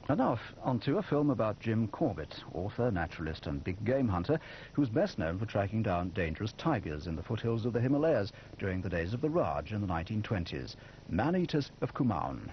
And now on to a film about Jim Corbett, author, naturalist and big game hunter, who's best known for tracking down dangerous tigers in the foothills of the Himalayas during the days of the Raj in the 1920s. Man-eaters of Kumaon.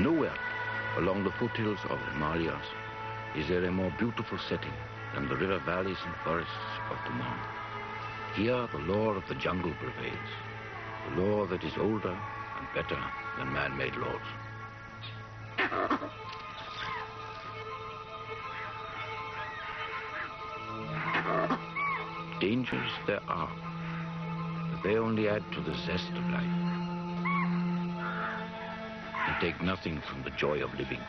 Nowhere along the foothills of the Himalayas is there a more beautiful setting than the river valleys and forests of Kumaon. Here the law of the jungle prevails, the law that is older and better than man-made laws. Dangers there are, but they only add to the zest of life and take nothing from the joy of living.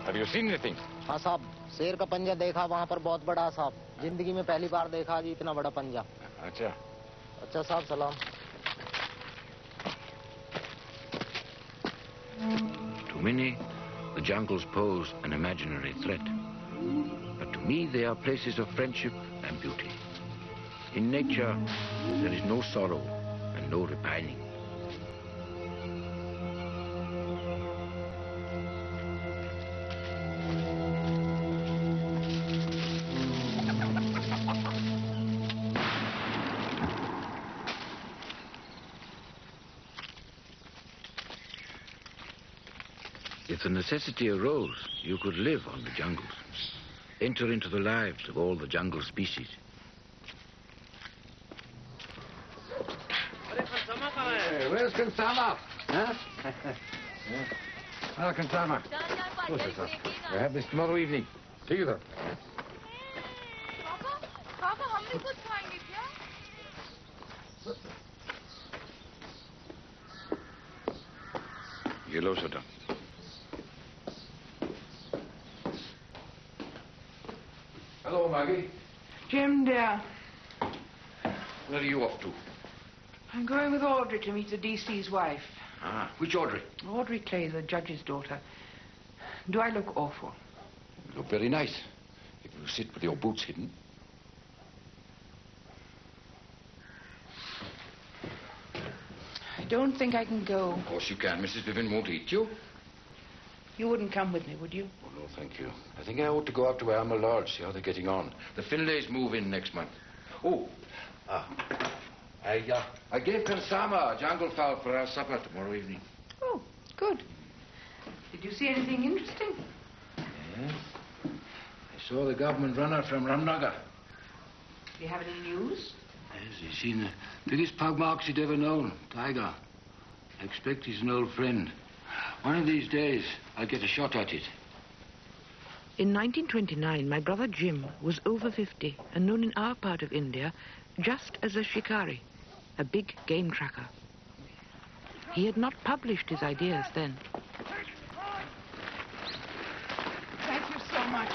Have you seen anything? हाँ साहब, शेर का पंजा देखा वहाँ पर बहुत बड़ा साहब। जिंदगी में पहली बार देखा जी इतना बड़ा पंजा। अच्छा। अच्छा साहब, सलाम। To many, the jungles pose an imaginary threat. But to me, they are places of friendship and beauty. In nature, there is no sorrow and no repining. If the necessity arose, you could live on the jungles, enter into the lives of all the jungle species. Hey, where's Kansama? Huh? Ah, Kansama. We'll have this tomorrow evening. See you there. Papa, हम भी कुछ खाएंगे क्या? Yellow soda. Hello, Maggie. Jim, dear. Where are you off to? I'm going with Audrey to meet the DC's wife. Ah, which Audrey? Audrey Clay, the judge's daughter. Do I look awful? You look very nice. If you sit with your boots hidden. I don't think I can go. Of course you can. Mrs. Vivian won't eat you. You wouldn't come with me, would you? Oh, no, thank you. I think I ought to go up to Alma Lodge, see how they're getting on. The Finlays move in next month. Oh, I gave Kansama a jungle fowl for our supper tomorrow evening. Oh, good. Did you see anything interesting? Yes. I saw the government runner from Ramnagar. Do you have any news? Yes, he's seen the biggest pug marks he'd ever known, tiger. I expect he's an old friend. One of these days, I'll get a shot at it. In 1929, my brother Jim was over 50 and known in our part of India just as a shikari, a big game tracker. He had not published his ideas then. Thank you so much.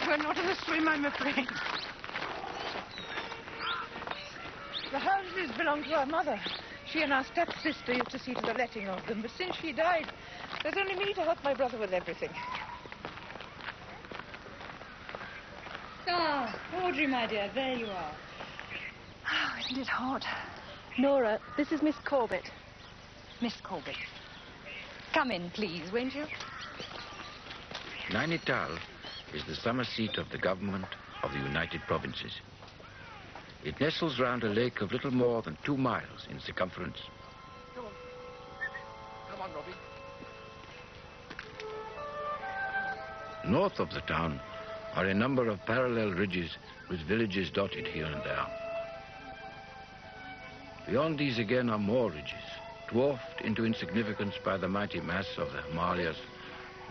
We're not in a swim, I'm afraid. The houses belong to our mother. She and our stepsister used to see to the letting of them, but since she died, there's only me to help my brother with everything. Ah, Audrey, my dear, there you are. Oh, isn't it hot? Nora, this is Miss Corbett. Miss Corbett. Come in, please, won't you? Nainital is the summer seat of the government of the United Provinces. It nestles round a lake of little more than 2 miles in circumference. Come on. Come on, Robbie. North of the town are a number of parallel ridges with villages dotted here and there. Beyond these again are more ridges, dwarfed into insignificance by the mighty mass of the Himalayas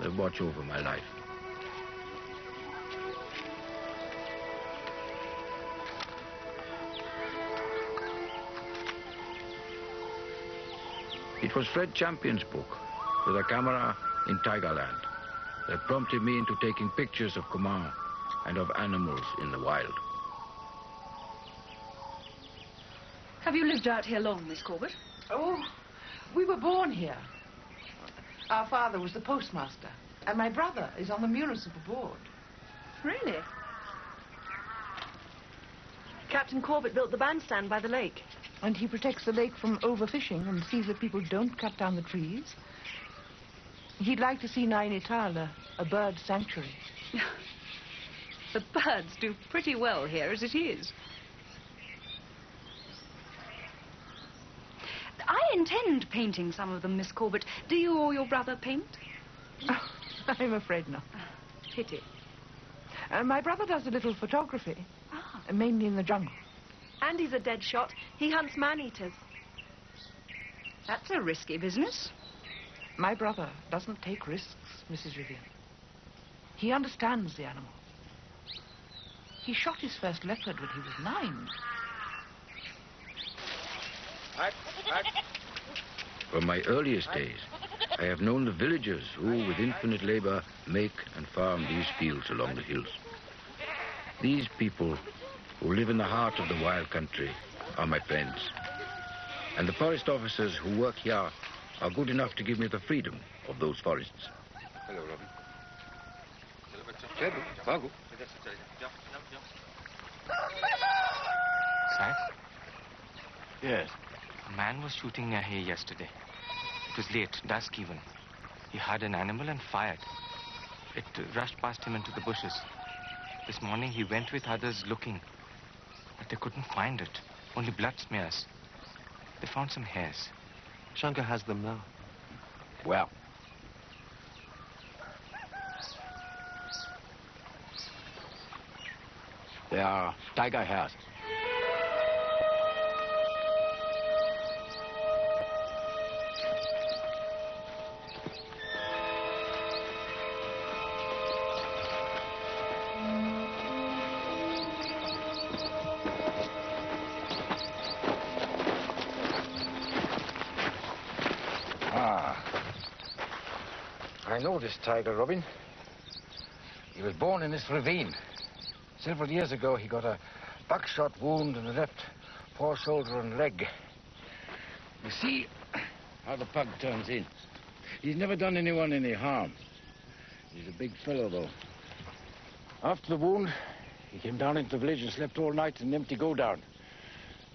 that watch over my life. It was Fred Champion's book, With a Camera in Tigerland, that prompted me into taking pictures of Kumaon and of animals in the wild. Have you lived out here long, Miss Corbett? Oh, we were born here. Our father was the postmaster, and my brother is on the municipal board. Really? Captain Corbett built the bandstand by the lake. And he protects the lake from overfishing and sees that people don't cut down the trees. He'd like to see Nainital a bird sanctuary. The birds do pretty well here as it is. I intend painting some of them, Miss Corbett. Do you or your brother paint? Oh, I'm afraid not. Pity. My brother does a little photography, mainly in the jungle. And he's a dead shot. He hunts man-eaters. That's a risky business. My brother doesn't take risks, Mrs. Rivian. He understands the animal. He shot his first leopard when he was 9. From my earliest days, I have known the villagers who, with infinite labor, make and farm these fields along the hills. These people who live in the heart of the wild country are my friends. And the forest officers who work here are good enough to give me the freedom of those forests. Hello, Robbie. Sir? Yes. A man was shooting near here yesterday. It was late, dusk even. He heard an animal and fired. It rushed past him into the bushes. This morning he went with others looking, but they couldn't find it. Only blood smears. They found some hairs. Shankar has them now. Well. They are tiger hairs. I know this tiger, Robin. He was born in this ravine. Several years ago, he got a buckshot wound in the left foreshoulder and leg. You see how the pug turns in. He's never done anyone any harm. He's a big fellow, though. After the wound, he came down into the village and slept all night in an empty go-down.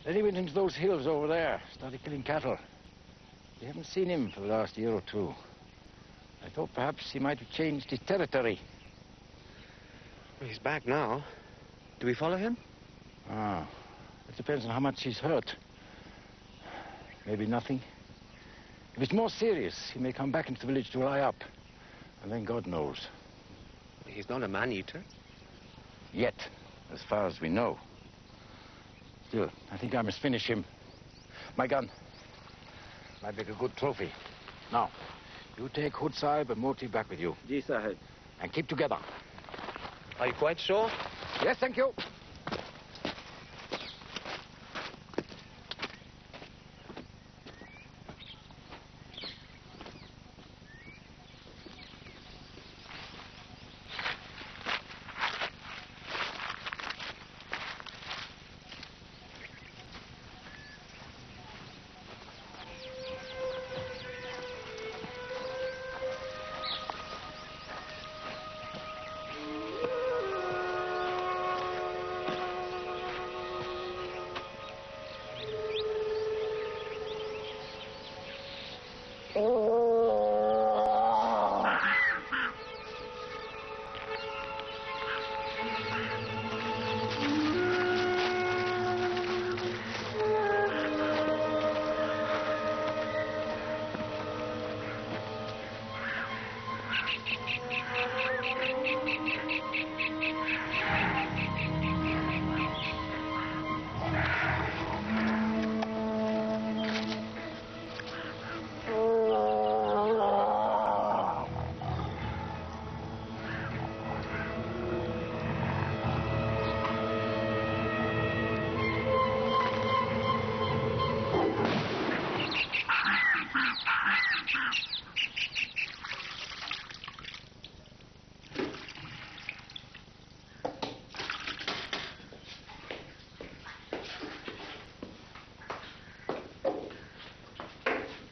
Then he went into those hills over there, started killing cattle. We haven't seen him for the last year or two. I thought perhaps he might have changed his territory. Well, he's back now. Do we follow him? It depends on how much he's hurt. Maybe nothing. If it's more serious, he may come back into the village to lie up. And then God knows. He's not a man-eater. Yet, as far as we know. Still, I think I must finish him. My gun. Might make a good trophy. Now, you take Hood Sahib and Moti back with you. Ji, Sahib. And keep together. Are you quite sure? Yes, thank you.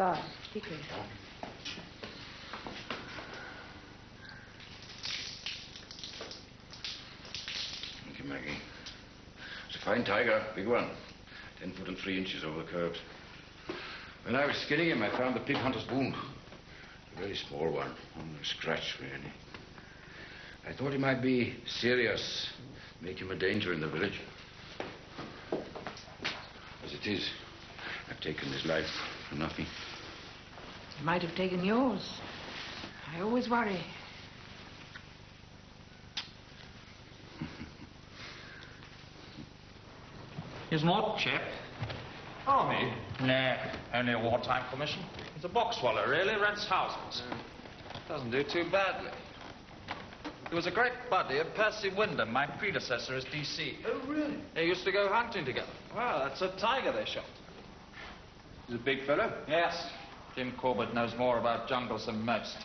Bye. Take care. Thank you, Maggie. It's a fine tiger, big one. 10 foot and 3 inches over the curves. When I was skinning him, I found the pig hunter's wound. A very small one, only a scratch, really. I thought he might be serious, make him a danger in the village. As it is, I've taken his life for nothing. He might have taken yours. I always worry. He's not, chap. Army? Nah, only a wartime commission. He's a box swallow, really, rents houses. Doesn't do too badly. He was a great buddy of Percy Wyndham, my predecessor as DC. Oh, really? They used to go hunting together. Well, that's a tiger they shot. He's a big fellow? Yes. Jim Corbett knows more about jungles than most.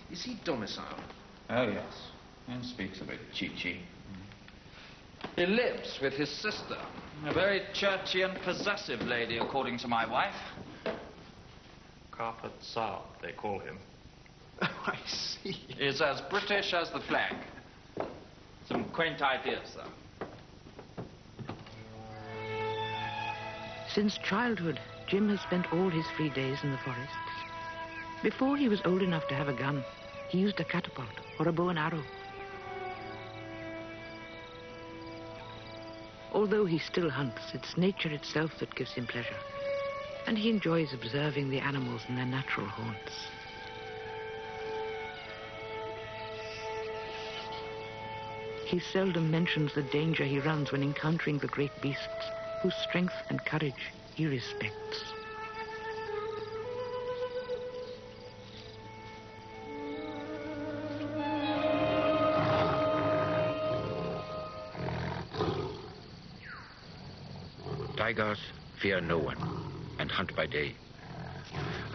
Is he domiciled? Oh, yes. And speaks a bit Chi-Chi. He lives with his sister, a very churchy and possessive lady, according to my wife. Carpet Sour, they call him. Oh, I see. He's as British as the flag. Some quaint ideas, though. Since childhood, Jim has spent all his free days in the forests. Before he was old enough to have a gun, he used a catapult or a bow and arrow. Although he still hunts, it's nature itself that gives him pleasure. And he enjoys observing the animals in their natural haunts. He seldom mentions the danger he runs when encountering the great beasts, whose strength and courage he respects. Tigers fear no one and hunt by day.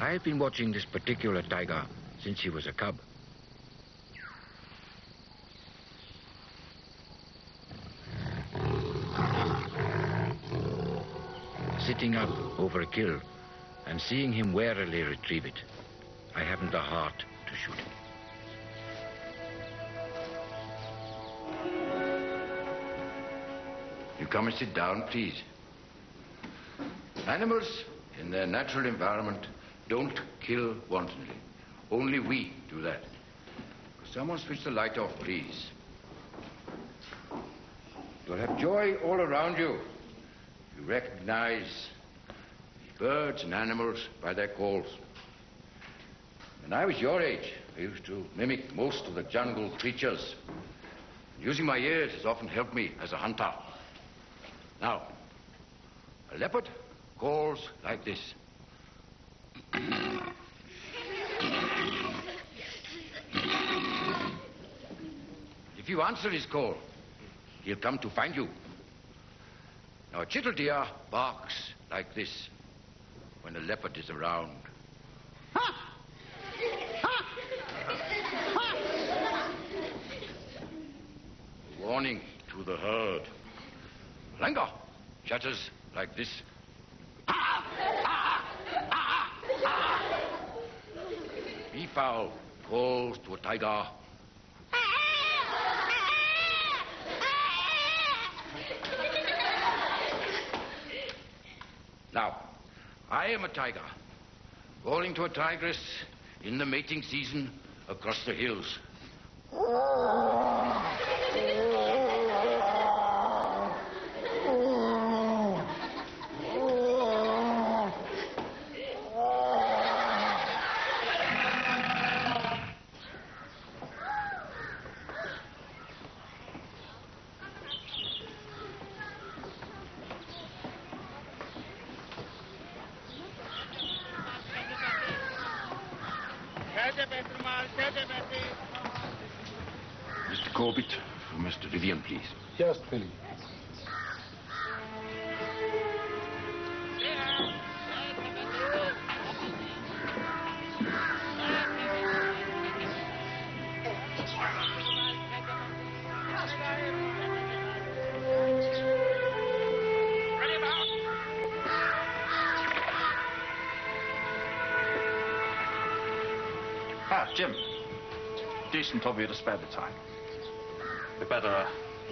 I've been watching this particular tiger since he was a cub. Sitting up over a kill and seeing him warily retrieve it, I haven't the heart to shoot him. You come and sit down, please. Animals in their natural environment don't kill wantonly. Only we do that. Someone switch the light off, please. You'll have joy all around you. You recognize birds and animals by their calls. When I was your age, I used to mimic most of the jungle creatures. Using my ears has often helped me as a hunter. Now, a leopard calls like this. If you answer his call, he'll come to find you. Now, a chital deer barks like this when a leopard is around. A warning to the herd. Langur chatters like this. Beefowl calls to a tiger. Now, I am a tiger, calling to a tigress in the mating season across the hills. Mr. Corbett for Mr. Vivian, please. Just Billy. Jim, decent of you to spare the time. We better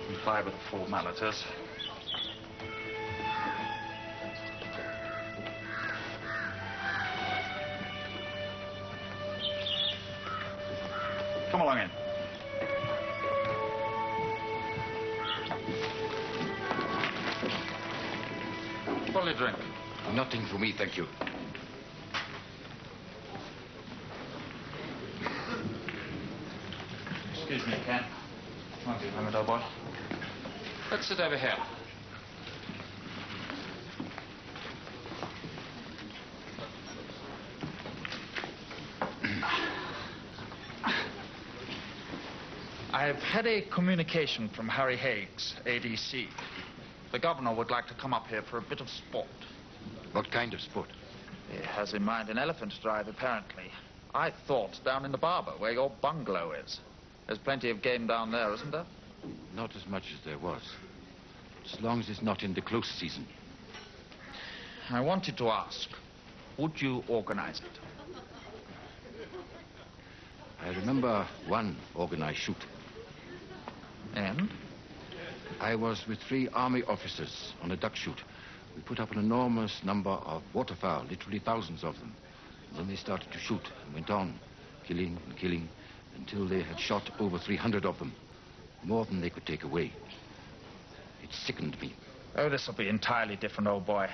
comply with the formalities. Come along in. What'll you drink? Nothing for me, thank you. Excuse me, Ken. Won't you, old boy? Let's sit over here. I've had a communication from Harry Higgs, ADC. The governor would like to come up here for a bit of sport. What kind of sport? He has in mind an elephant drive, apparently. I thought down in the Barber, where your bungalow is. There's plenty of game down there, isn't there? Not as much as there was. As long as it's not in the close season. I wanted to ask, would you organize it? I remember one organized shoot. And? I was with 3 army officers on a duck shoot. We put up an enormous number of waterfowl, literally thousands of them. And then they started to shoot and went on, killing and killing, until they had shot over 300 of them. More than they could take away. It sickened me. Oh, this will be entirely different, old boy.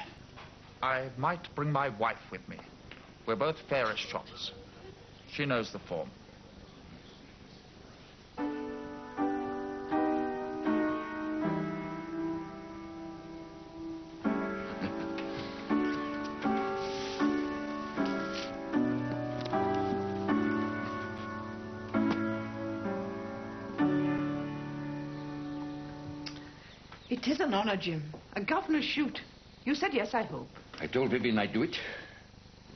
I might bring my wife with me. We're both fairish shots. She knows the form. It is an honor, Jim. A governor's shoot. You said yes, I hope. I told Vivian I'd do it.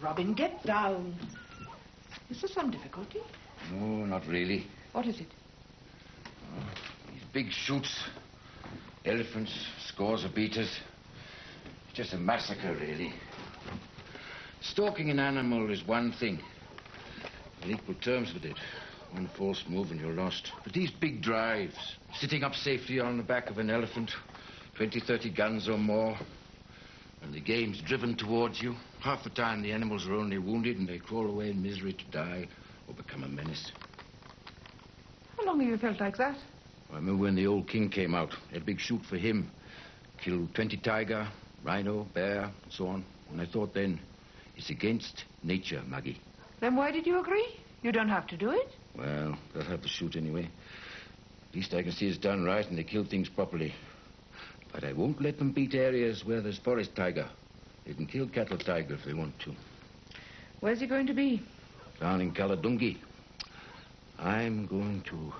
Robin, get down. Is there some difficulty? No, not really. What is it? These big shoots. Elephants, scores of beaters. It's just a massacre, really. Stalking an animal is one thing. On equal terms with it. One false move and you're lost. But these big drives, sitting up safely on the back of an elephant, 20, 30 guns or more, and the game's driven towards you. Half the time the animals are only wounded and they crawl away in misery to die or become a menace. How long have you felt like that? I remember when the old king came out. They had a big shoot for him. Killed 20 tiger, rhino, bear, and so on. And I thought then, it's against nature, Maggie. Then why did you agree? You don't have to do it. Well, they'll have to shoot anyway. Least I can see it's done right and they kill things properly. But I won't let them beat areas where there's forest tiger. They can kill cattle tiger if they want to. Where's he going to be? Down in Kaladungi. I'm going to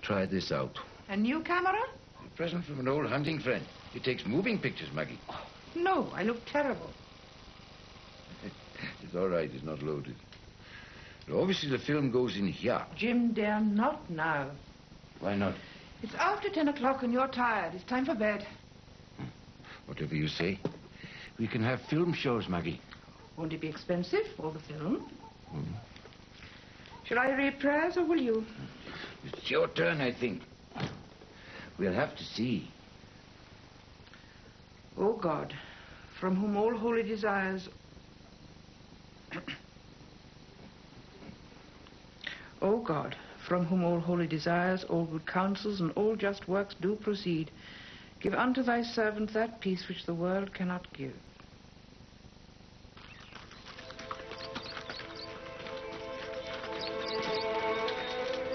try this out. A new camera? A present from an old hunting friend. He takes moving pictures, Maggie. Oh, no, I look terrible. It's all right, it's not loaded. Obviously, the film goes in here. Jim, dear, not now. Why not? It's after 10 o'clock and you're tired. It's time for bed. Whatever you say. We can have film shows, Maggie. Won't it be expensive, all the film? Shall I read prayers or will you? It's your turn, I think. We'll have to see. O God, from whom all holy desires... O God, from whom all holy desires, all good counsels, and all just works do proceed, give unto thy servant that peace which the world cannot give.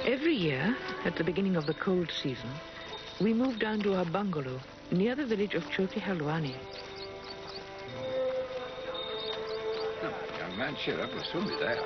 Every year, at the beginning of the cold season, we move down to our bungalow near the village of Chihalwani. Young man, cheer up. We'll soon be there.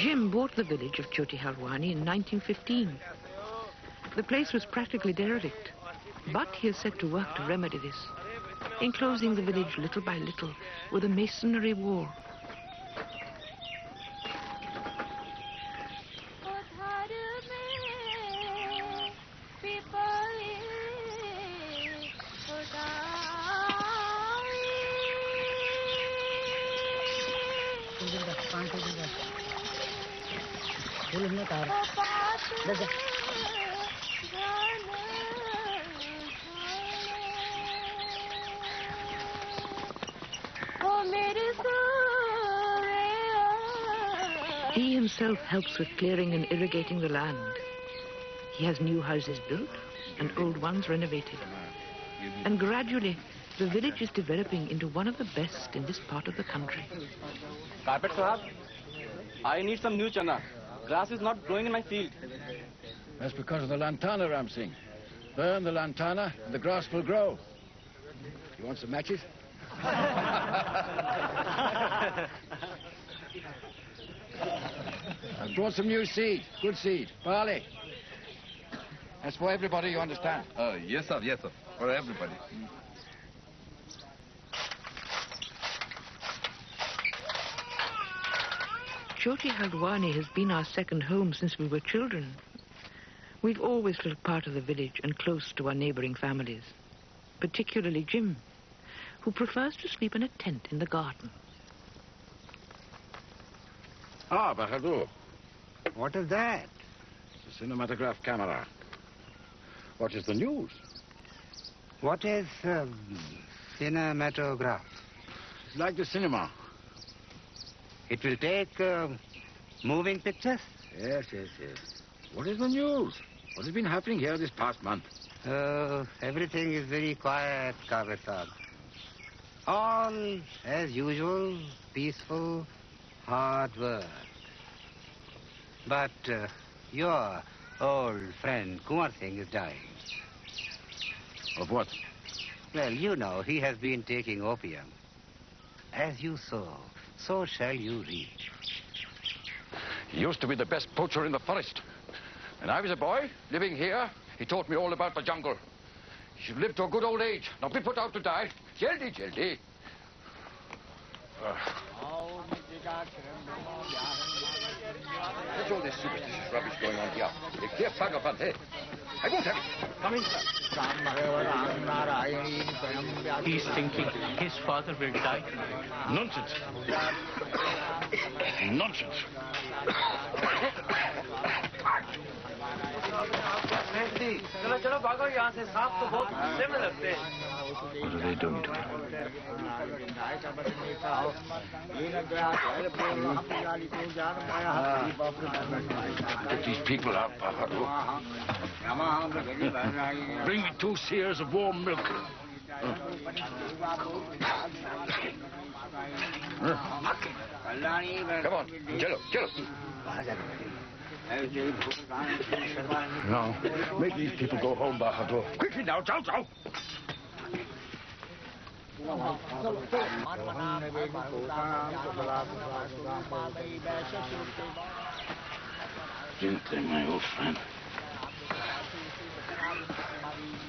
Jim bought the village of Chihalwani in 1915. The place was practically derelict, but he has set to work to remedy this, enclosing the village little by little with a masonry wall. He himself helps with clearing and irrigating the land. He has new houses built and old ones renovated. And gradually, the village is developing into one of the best in this part of the country. Carpet Sahab, I need some new chana. Grass is not growing in my field. That's because of the lantana, Ram Singh. Burn the lantana and the grass will grow. You want some matches? I've brought some new seed, good seed, barley. That's for everybody, you understand? Yes, sir, for everybody. Chihalwani has been our second home since we were children. We've always felt part of the village and close to our neighboring families, particularly Jim, who prefers to sleep in a tent in the garden. Ah, Bahadur. What is that? It's a cinematograph camera. What is the news? What is cinematograph? It's like the cinema. It will take moving pictures? Yes. What is the news? What has been happening here this past month? Everything is very quiet, Kabir Sahab. All as usual, peaceful, hard work. But your old friend Kumar Singh is dying. Of what? Well, you know, he has been taking opium. As you sow, so shall you reap. He used to be the best poacher in the forest. When I was a boy, living here, he taught me all about the jungle. He should live to a good old age, not be put out to die. Jaldi. What's all this superstitious rubbish going on here? A clear Bhagavan, hey? I won't have it. Come in, sir. He's thinking his father will die. Nonsense. चलो भागो यहाँ से सांप तो बहुत गुस्से में लगते हैं. What are they doing to him? Get these people out, Bahadur. Bring me 2 seers of warm milk. Come on, chalo. Now, make these people go home, Bahadur. Quickly now, ciao. Gently, my old friend.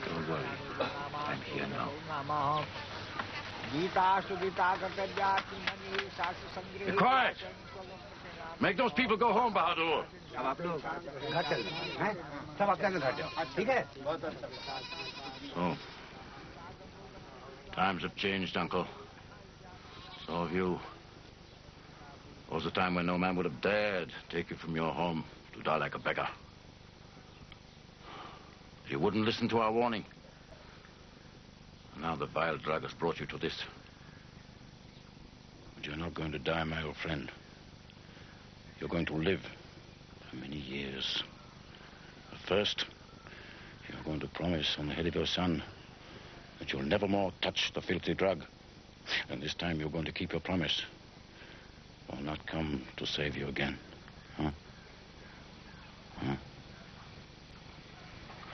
Don't worry. I'm here now. Be quiet. Make those people go home, Bahadur. So, times have changed, Uncle. So have you. There was a time when no man would have dared take you from your home to die like a beggar. You wouldn't listen to our warning. Now the vile drug has brought you to this. But you're not going to die, my old friend. You're going to live for many years. But first, you're going to promise on the head of your son that you'll never more touch the filthy drug. And this time you're going to keep your promise. I'll not come to save you again. Huh?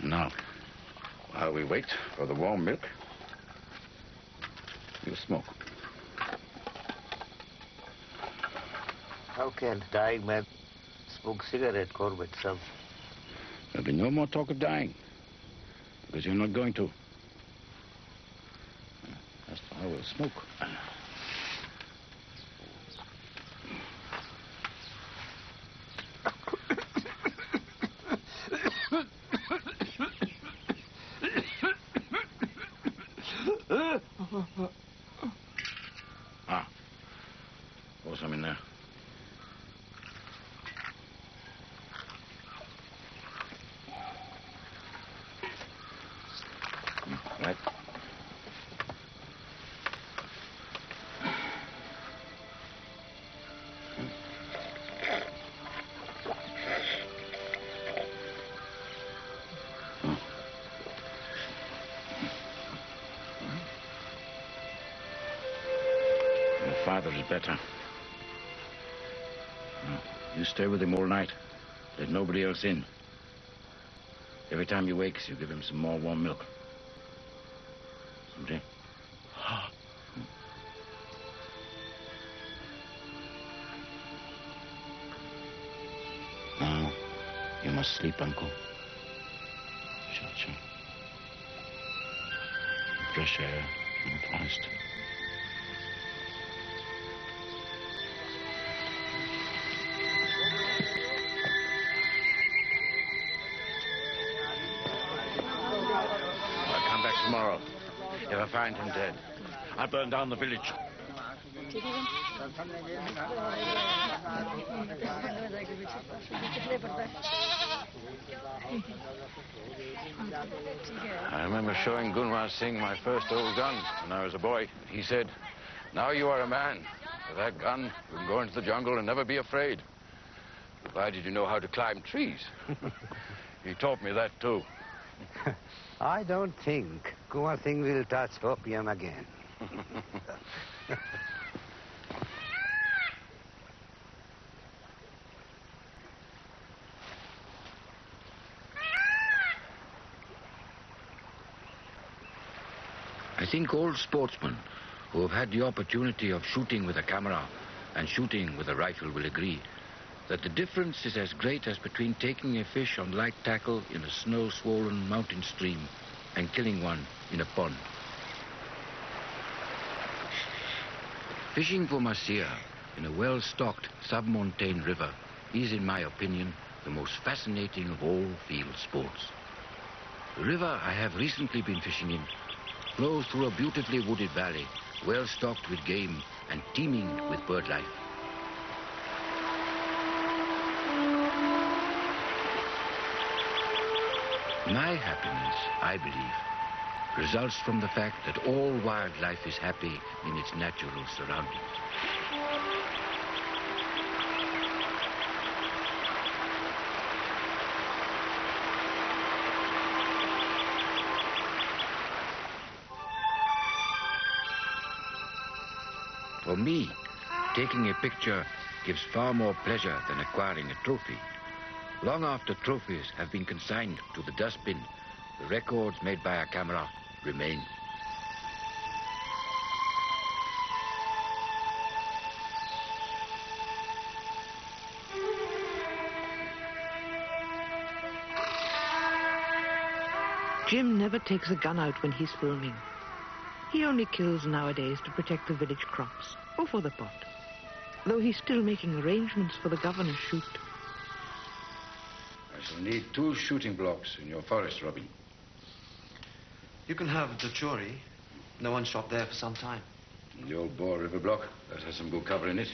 Now, while we wait for the warm milk, you smoke. Okay, dying man. Book cigarette, Corbett, sir. There'll be no more talk of dying, because you're not going to. That's why I will smoke. Pour some in there. Right. Your father is better. You stay with him all night. Let nobody else in. Every time he wakes, you give him some more warm milk. Okay? Now, you must sleep, Uncle. Sure. Fresh air in the forest. I'll come back tomorrow. If I find him dead, I'll burn down the village. I remember showing Gunwar Singh my first old gun when I was a boy. He said, "Now you are a man. With that gun, you can go into the jungle and never be afraid." Provided you know how to climb trees. He taught me that, too. I don't think Kumar Singh will touch opium again. I think all sportsmen who have had the opportunity of shooting with a camera and shooting with a rifle will agree that the difference is as great as between taking a fish on light tackle in a snow-swollen mountain stream and killing one in a pond. Fishing for mahseer in a well-stocked sub-montane river is, in my opinion, the most fascinating of all field sports. The river I have recently been fishing in flows through a beautifully wooded valley, well-stocked with game and teeming with bird life. My happiness, I believe, results from the fact that all wildlife is happy in its natural surroundings. For me, taking a picture gives far more pleasure than acquiring a trophy. Long after trophies have been consigned to the dustbin, the records made by a camera remain. Jim never takes a gun out when he's filming. He only kills nowadays to protect the village crops, or for the pot. Though he's still making arrangements for the governor's shoot. I shall need 2 shooting blocks in your forest, Robin. You can have the Chori. No one shot there for some time. The old Boar River block, that has some good cover in it.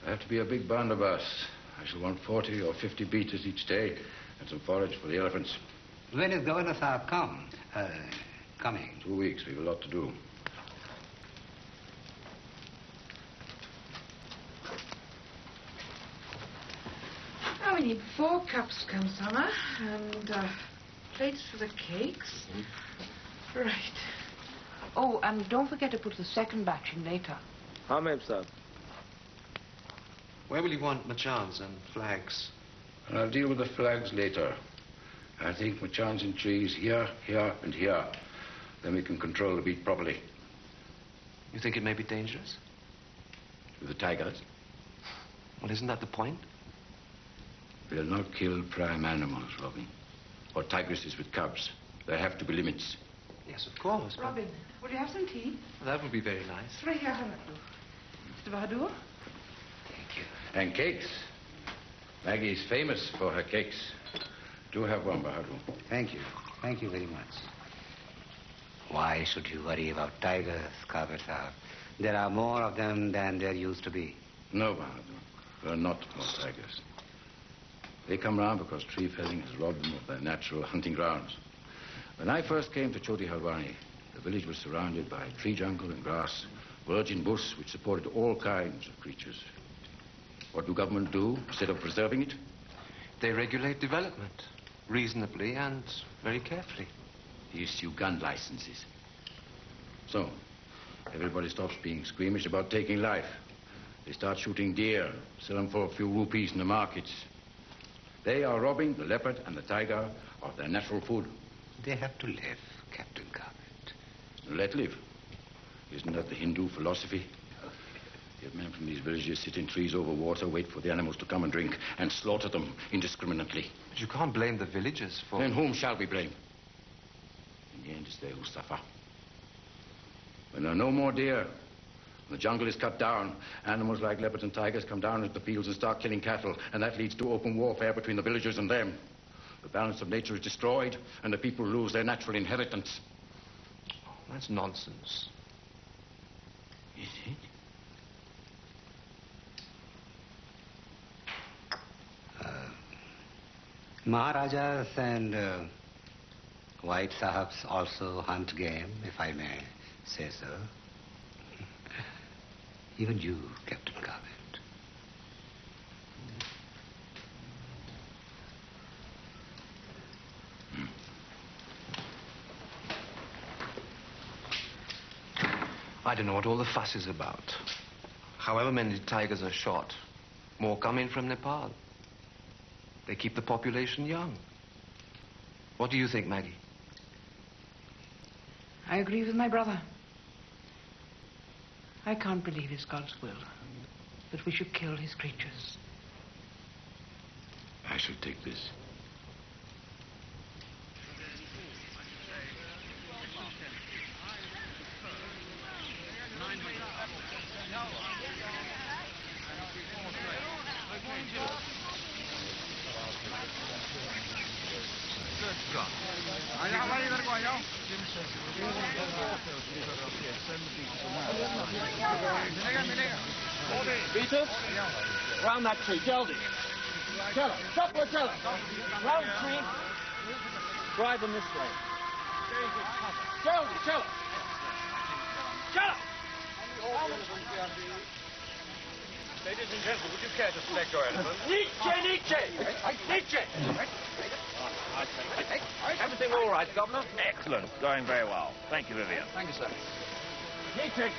I have to be a big bandabas. I shall want 40 or 50 beaters each day and some forage for the elephants. When is Governor Saab coming? 2 weeks. We've a lot to do. Now we need 4 cups, Kamsama, and plates for the cakes. Right. Oh, and don't forget to put the second batch in later. हाँ ma'am साहब. Where will you want machans and flags? And I'll deal with the flags later. I think machans in trees here, here, and here. Then we can control the beat properly. You think it may be dangerous? With the tigers? Well, isn't that the point? We'll not kill prime animals, Robin. Or tigresses with cubs. There have to be limits. Yes, of course. Robin, would you have some tea? That would be very nice. Mr. Bahadur? Thank you. And cakes. Maggie is famous for her cakes. Do have one, Bahadur. Thank you. Thank you very much. Why should you worry about tigers, Corbett Sahib? There are more of them than there used to be. No, Bahadur. There are not more tigers. They come round because tree felling has robbed them of their natural hunting grounds. When I first came to Chihalwani, the village was surrounded by tree jungle and grass, virgin bush which supported all kinds of creatures. What do government do instead of preserving it? They regulate development reasonably and very carefully. They issue gun licenses. So, everybody stops being squeamish about taking life. They start shooting deer, sell them for a few rupees in the markets. They are robbing the leopard and the tiger of their natural food. They have to live, Captain Corbett. Let live. Isn't that the Hindu philosophy? Yet men from these villages sit in trees over water, wait for the animals to come and drink, and slaughter them indiscriminately. But you can't blame the villagers for... Then whom shall we blame? In the end, it's they who suffer. When there are no more deer, the jungle is cut down, animals like leopards and tigers come down into the fields and start killing cattle, and that leads to open warfare between the villagers and them. The balance of nature is destroyed, and the people lose their natural inheritance. That's nonsense. Is it? Maharajas and White Sahibs also hunt game, if I may say so. Even you, Captain Corbett. I don't know what all the fuss is about. However many tigers are shot, more come in from Nepal. They keep the population young. What do you think, Maggie? I agree with my brother. I can't believe it's God's will that we should kill his creatures. I shall take this. Beaters, round that tree, Geldy. Chella, Chopper, Chella. Round the tree. Drive them this way. Geldy, Chella. Chella! Ladies and gentlemen, would you care to select your elephant? Nietzsche! Everything all right, Governor? Excellent. Going very well. Thank you, Vivian. Thank you, sir. Nietzsche!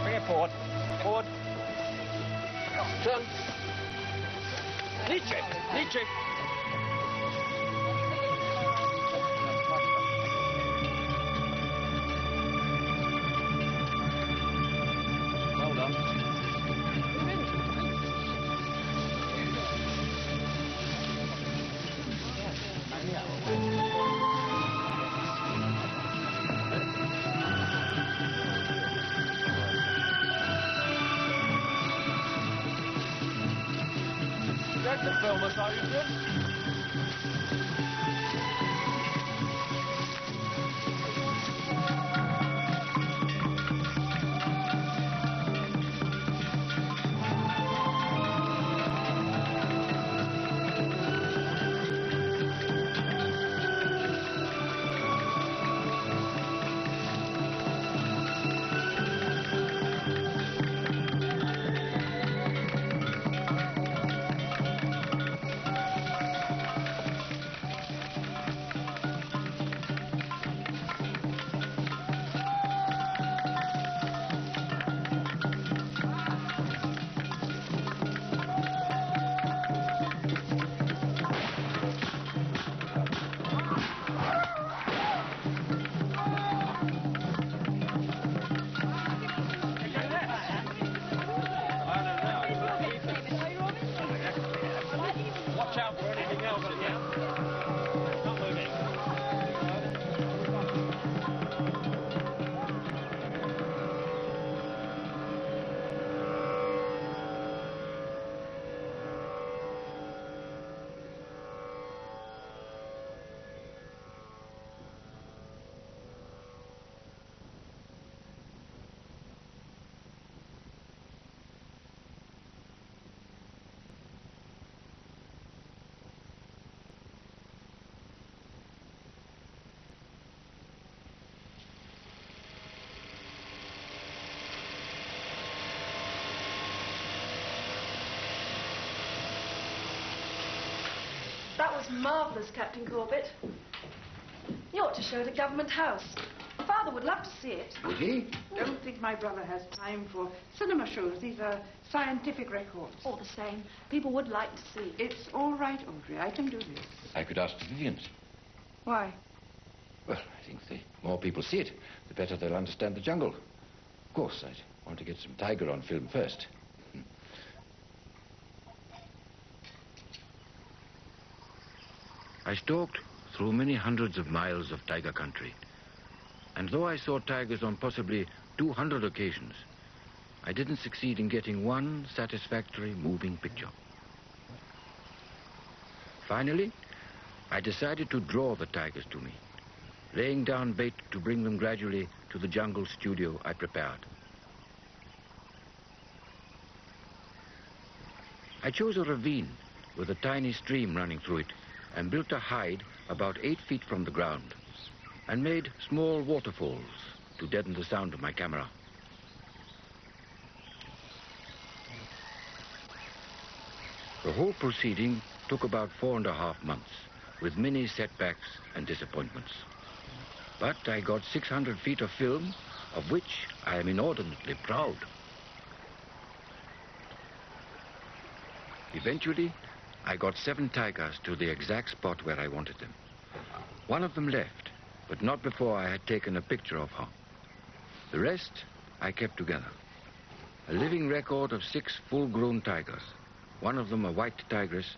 Bring it forward. Forward. Turn. Nietzsche! Well done. Check the film, are you, Jim? That was marvellous, Captain Corbett. You ought to show it at Government House. Father would love to see it. Would he? Don't think my brother has time for cinema shows. These are scientific records. All the same, people would like to see. It's all right, Audrey. I can do this. I could ask the Vivians. Why? Well, I think the more people see it, the better they'll understand the jungle. Of course, I'd want to get some tiger on film first. I stalked through many hundreds of miles of tiger country. And though I saw tigers on possibly 200 occasions, I didn't succeed in getting one satisfactory moving picture. Finally, I decided to draw the tigers to me, laying down bait to bring them gradually to the jungle studio I prepared. I chose a ravine with a tiny stream running through it and built a hide about 8 feet from the ground and made small waterfalls to deaden the sound of my camera. The whole proceeding took about 4.5 months, with many setbacks and disappointments. But I got 600 feet of film, of which I am inordinately proud. Eventually, I got 7 tigers to the exact spot where I wanted them. One of them left, but not before I had taken a picture of her. The rest I kept together. A living record of 6 full-grown tigers, one of them a white tigress,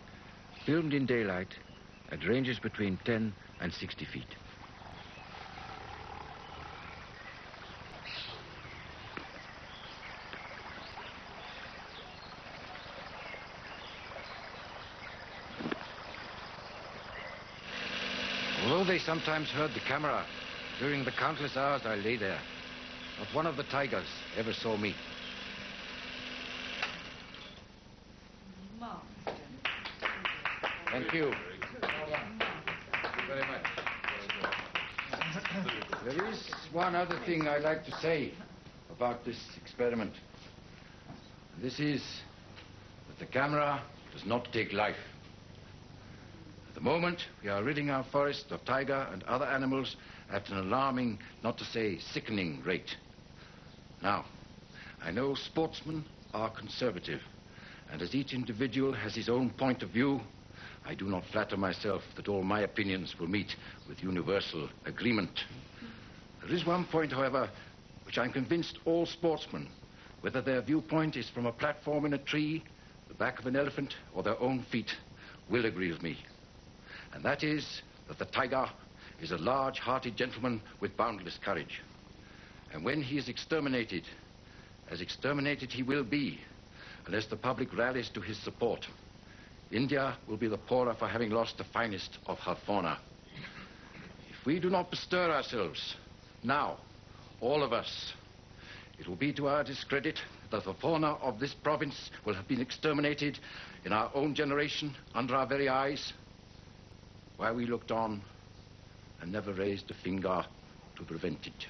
filmed in daylight at ranges between 10 and 60 feet. Although they sometimes heard the camera, during the countless hours I lay there, not one of the tigers ever saw me. Thank you. Thank you very much. There is one other thing I'd like to say about this experiment. This is that the camera does not take life. At the moment, we are ridding our forest of tiger and other animals at an alarming, not to say sickening rate. Now, I know sportsmen are conservative, and as each individual has his own point of view, I do not flatter myself that all my opinions will meet with universal agreement. There is one point, however, which I'm convinced all sportsmen, whether their viewpoint is from a platform in a tree, the back of an elephant, or their own feet, will agree with me. And that is that the tiger is a large-hearted gentleman with boundless courage. And when he is exterminated, as exterminated he will be, unless the public rallies to his support, India will be the poorer for having lost the finest of her fauna. If we do not bestir ourselves, now, all of us, it will be to our discredit that the fauna of this province will have been exterminated in our own generation, under our very eyes, while we looked on and never raised a finger to prevent it.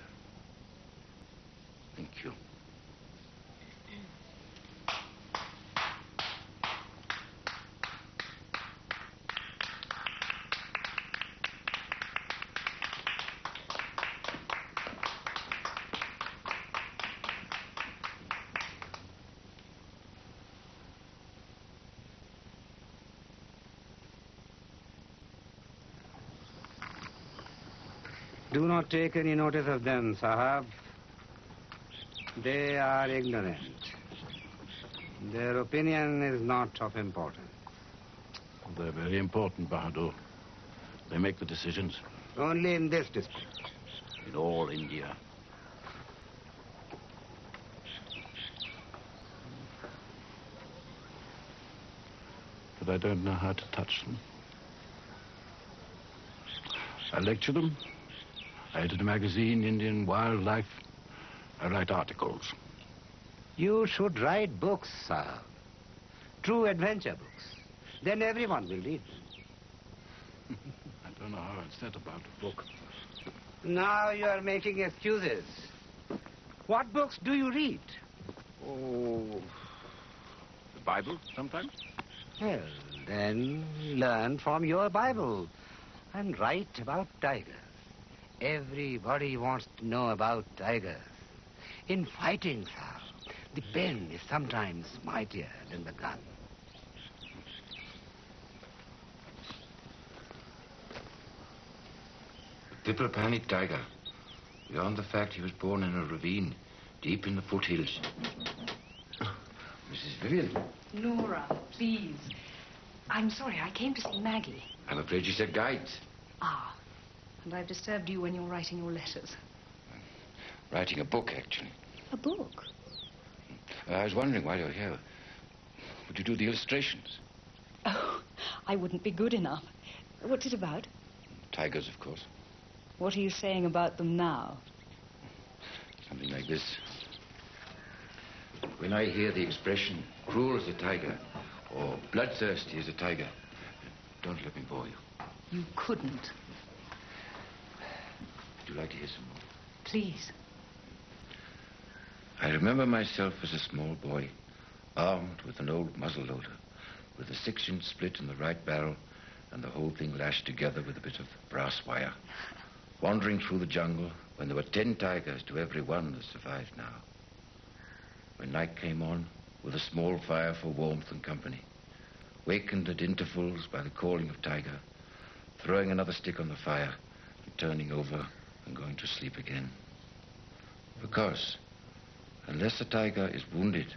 Thank you. Do not take any notice of them, Sahab. They are ignorant. Their opinion is not of importance. They're very important, Bahadur. They make the decisions. Only in this district. In all India. But I don't know how to touch them. I lecture them. I edit a magazine, Indian Wildlife. I write articles. You should write books, Sahab. True adventure books. Then everyone will read them. I don't know how I'd set about a book. Now you are making excuses. What books do you read? Oh, the Bible, sometimes. Well, then learn from your Bible and write about tigers. Everybody wants to know about tigers. In fighting, sir, the pen is sometimes mightier than the gun. The Piplapani tiger. Beyond the fact he was born in a ravine deep in the foothills. Mrs. Vivian. Laura, please. I'm sorry, I came to see Maggie. I'm afraid she said guides. Ah, and I've disturbed you when you're writing your letters. Writing a book, actually. A book? I was wondering while you're here, would you do the illustrations? Oh, I wouldn't be good enough. What's it about? Tigers, of course. What are you saying about them now? Something like this. When I hear the expression, cruel as a tiger, or bloodthirsty as a tiger, don't let me bore you. You couldn't. Would you like to hear some more? Please. I remember myself as a small boy, armed with an old muzzle-loader, with a 6-inch split in the right barrel, and the whole thing lashed together with a bit of brass wire. Wandering through the jungle when there were 10 tigers to every one that survived now. When night came on, with a small fire for warmth and company, wakened at intervals by the calling of tiger, throwing another stick on the fire, and turning over and going to sleep again. Because unless a tiger is wounded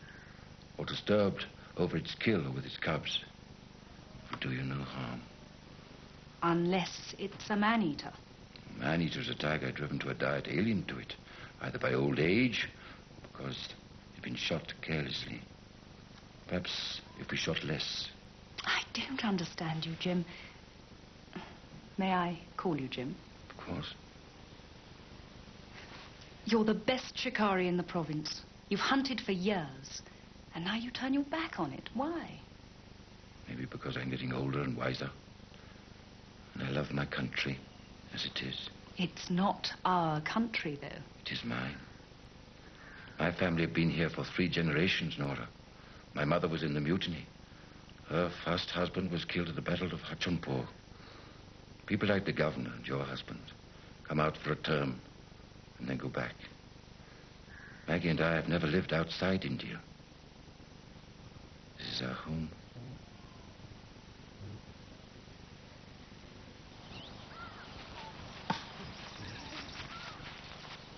or disturbed over its kill with its cubs, it will do you no harm. Unless it's a man-eater. Man-eater is a tiger driven to a diet alien to it, either by old age or because he's been shot carelessly. Perhaps if we shot less. I don't understand you, Jim. May I call you Jim? Of course. You're the best shikari in the province. You've hunted for years, and now you turn your back on it. Why? Maybe because I'm getting older and wiser. And I love my country as it is. It's not our country, though. It is mine. My family have been here for 3 generations, Nora. My mother was in the mutiny. Her first husband was killed at the Battle of Hachunpur. People like the governor and your husband come out for a term and then go back. Maggie and I have never lived outside India. This is our home.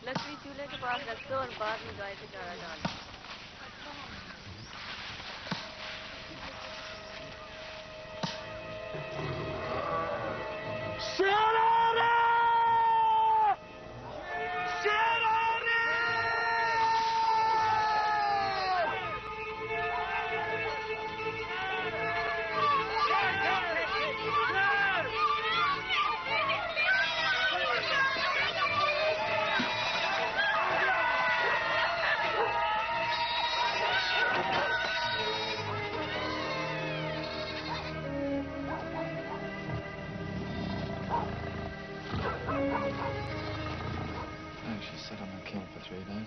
लकड़ी चूल्हे के पास रख दो और बाद में गाय पे चारा डाल दो।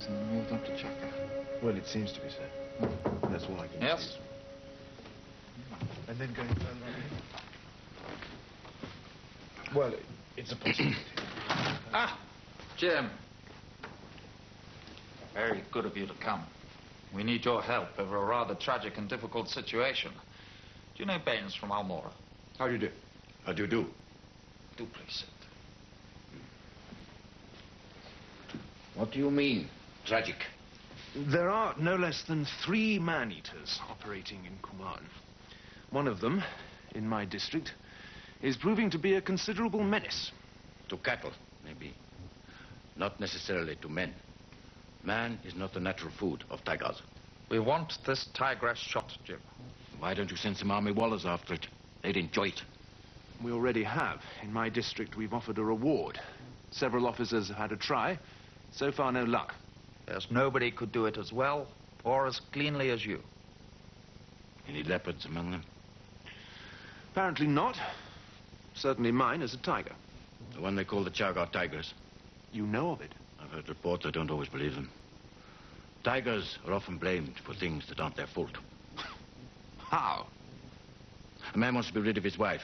And then moved up to Chaka. Well, it seems to be so. That's all I can Yes? see. And then going further on. Well, it's a possibility. Ah, Jim. Very good of you to come. We need your help over a rather tragic and difficult situation. Do you know Baines from Almora? How do you do? How do you do? Do please sit. What do you mean, tragic? There are no less than 3 man-eaters operating in Kumaon. One of them, in my district, is proving to be a considerable menace. To cattle, maybe. Not necessarily to men. Man is not the natural food of tigers. We want this tigress shot, Jim. Why don't you send some army wallahs after it? They'd enjoy it. We already have. In my district, we've offered a reward. Several officers have had a try. So far, no luck. Yes, nobody could do it as well or as cleanly as you. Any leopards among them? Apparently not. Certainly mine is a tiger. The one they call the Chagar tigers. You know of it? I've heard reports. I don't always believe them. Tigers are often blamed for things that aren't their fault. How? A man wants to be rid of his wife.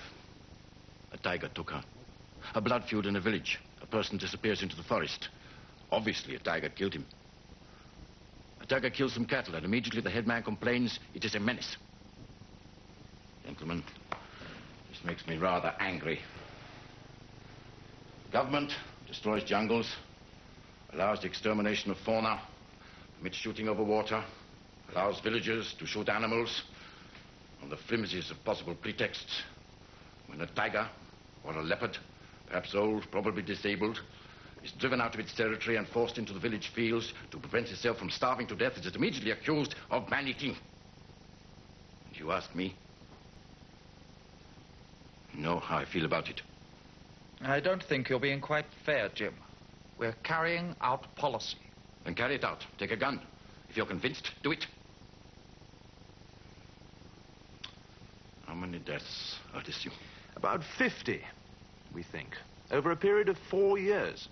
A tiger took her. A blood feud in a village. A person disappears into the forest. Obviously, a tiger killed him. A tiger kills some cattle, and immediately the headman complains it is a menace. Gentlemen, this makes me rather angry. The government destroys jungles, allows the extermination of fauna, permits shooting over water, allows villagers to shoot animals on the flimsiest of possible pretexts. When a tiger or a leopard, perhaps old, probably disabled, is driven out of its territory and forced into the village fields to prevent itself from starving to death, it is immediately accused of man-eating. And you ask me? You know how I feel about it. I don't think you're being quite fair, Jim. We're carrying out policy. Then carry it out. Take a gun. If you're convinced, do it. How many deaths are this you? About 50, we think, over a period of 4 years.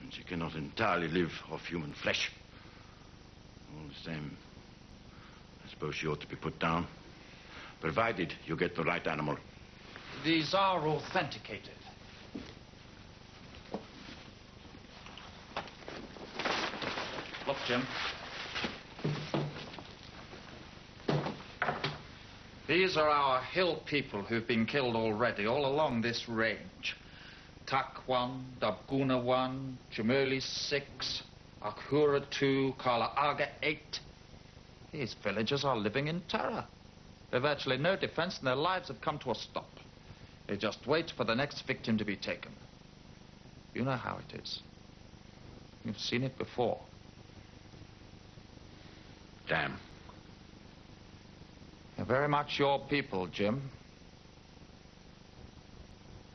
And she cannot entirely live off human flesh. All the same, I suppose she ought to be put down, provided you get the right animal. These are authenticated. Look, Jim. These are our hill people who've been killed already all along this range. Tak 1, Dabguna 1, Jamuli 6, Akhura 2, Kalaaga 8. These villagers are living in terror. They've virtually no defense and their lives have come to a stop. They just wait for the next victim to be taken. You know how it is. You've seen it before. Damn. They're very much your people, Jim.